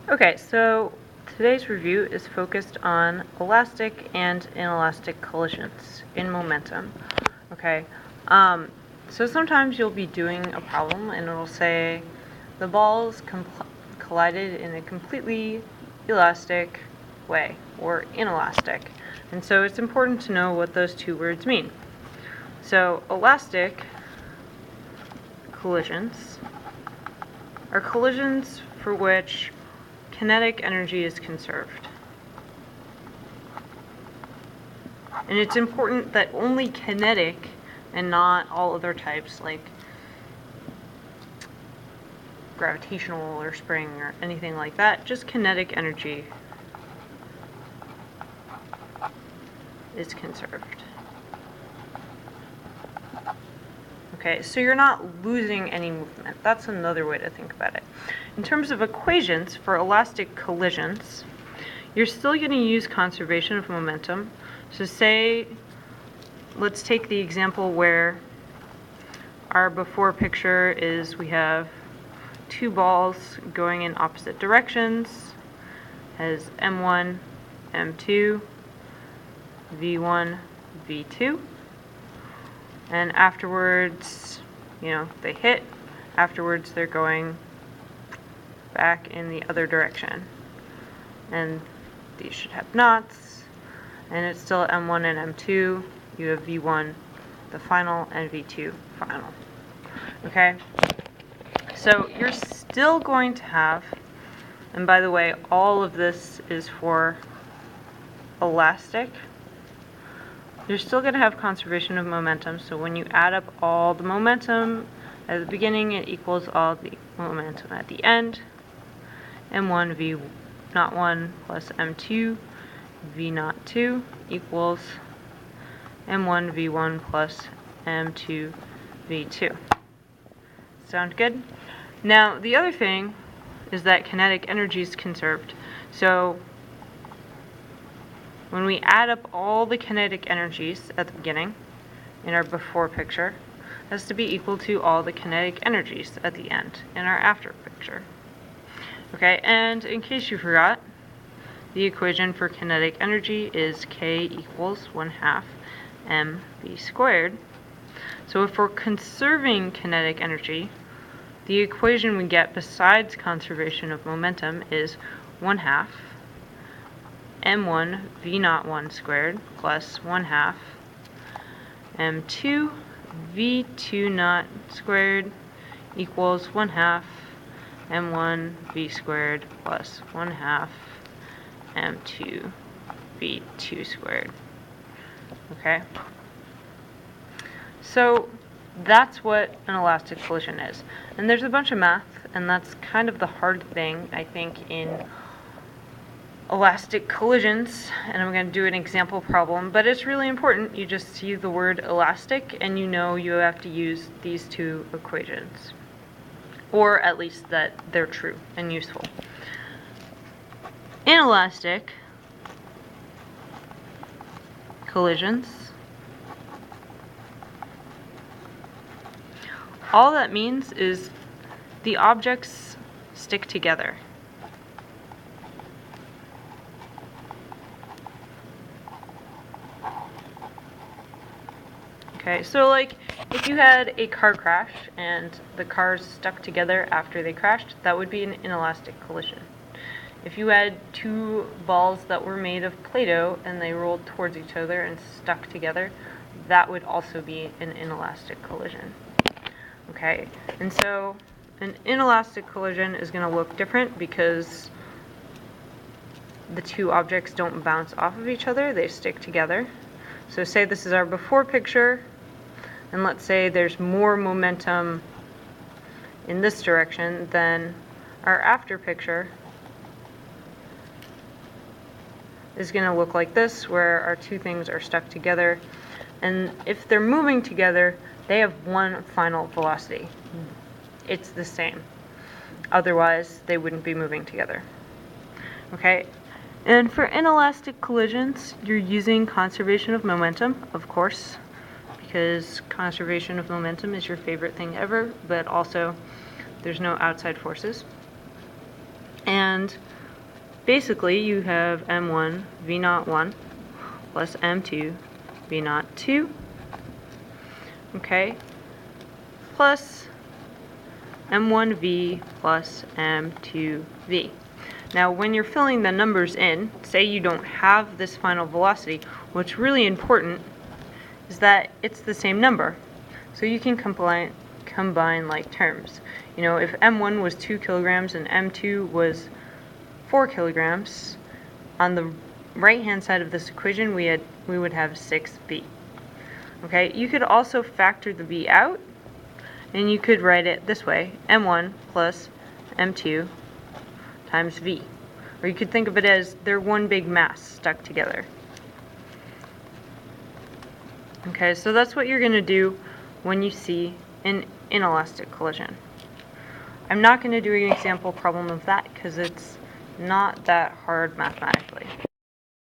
Okay, so today's review is focused on elastic and inelastic collisions in momentum. Okay, so sometimes you'll be doing a problem and it'll say the balls collided in a completely elastic way or inelastic. And so it's important to know what those two words mean. So elastic collisions are collisions for which kinetic energy is conserved. And it's important that only kinetic and not all other types like gravitational or spring or anything like that, just kinetic energy is conserved. Okay, so you're not losing any movement. That's another way to think about it. In terms of equations for elastic collisions, you're still going to use conservation of momentum. So say, let's take the example where our before picture is we have two balls going in opposite directions, has M1, M2, V1, V2. And afterwards, they hit. Afterwards, they're going back in the other direction. And these should have knots. And it's still M1 and M2. You have V1, the final, and V2, final. Okay? So you're still going to have, and by the way, all of this is for elastic. You're still going to have conservation of momentum, so when you add up all the momentum at the beginning, it equals all the momentum at the end. M1 V naught 1 plus M2 V naught 2 equals M1 V1 plus M2 V2. Sound good? Now, the other thing is that kinetic energy is conserved. So when we add up all the kinetic energies at the beginning, in our before picture, it has to be equal to all the kinetic energies at the end, in our after picture. Okay, and in case you forgot, the equation for kinetic energy is K equals 1/2 mv squared. So if we're conserving kinetic energy, the equation we get besides conservation of momentum is 1/2 m1 v naught 1 squared plus 1/2 m2 v2 naught squared equals 1/2 m1 v squared plus 1/2 m2 v2 squared. Okay? So that's what an elastic collision is. And there's a bunch of math, and that's kind of the hard thing, I think, in elastic collisions, and I'm going to do an example problem, but it's really important. You just see the word elastic, and you know you have to use these two equations, or at least that they're true and useful. Inelastic collisions, all that means is the objects stick together. Okay, so like if you had a car crash and the cars stuck together after they crashed, that would be an inelastic collision. If you had two balls that were made of Play-Doh and they rolled towards each other and stuck together, that would also be an inelastic collision. Okay, and so an inelastic collision is going to look different because the two objects don't bounce off of each other, they stick together. So say this is our before picture, and let's say there's more momentum in this direction than our after picture is going to look like this, where our two things are stuck together. And if they're moving together, they have one final velocity. It's the same. Otherwise, they wouldn't be moving together. Okay? And for inelastic collisions, you're using conservation of momentum, of course, because conservation of momentum is your favorite thing ever, but also there's no outside forces. And And basically you have m1 v naught 1 plus m2 v naught 2, okay, plus m1v plus m2v. Now when you're filling the numbers in, say you don't have this final velocity, what's really important is that it's the same number. So you can combine like terms. You know, if m1 was 2 kilograms and m2 was 4 kilograms, on the right hand side of this equation we would have 6v. Okay, you could also factor the v out, and you could write it this way: m1 plus m2 times v. Or you could think of it as they're one big mass stuck together. Okay, so that's what you're going to do when you see an inelastic collision. I'm not going to do an example problem of that because it's not that hard mathematically.